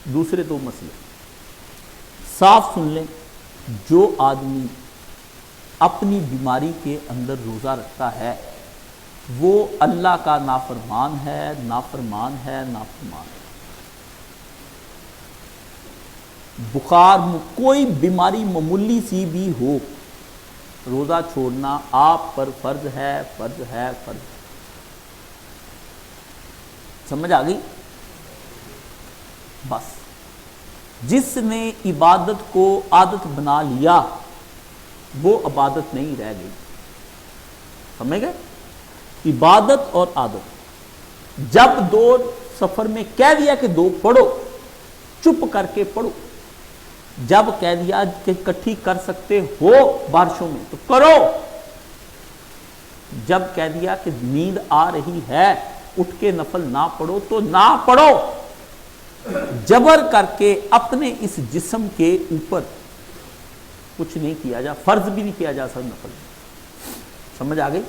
دوسرے دو مسئلے صاف سن لیں، جو آدمی اپنی بیماری کے اندر روزہ رکھتا ہے وہ اللہ کا نافرمان ہے، نافرمان ہے، نافرمان ہے۔ بخار کوئی بیماری معمولی سی بھی ہو، روزہ چھوڑنا آپ پر فرض ہے، فرض ہے، فرض ہے۔ سمجھ آ گئی؟ بس جس نے عبادت کو عادت بنا لیا وہ عبادت نہیں رہ گئی، سمجھ گئے؟ عبادت اور عادت، جب دو سفر میں کہہ دیا کہ دو پڑھو، چپ کر کے پڑھو، جب کہہ دیا کہ اکٹھی کر سکتے ہو بارشوں میں تو کرو، جب کہہ دیا کہ نیند آ رہی ہے اٹھ کے نفل نہ پڑھو تو نہ پڑھو۔ جبر کر کے اپنے اس جسم کے اوپر کچھ نہیں کیا جا، فرض بھی نہیں کیا جا سکتا نفل۔ سمجھ آ گئی؟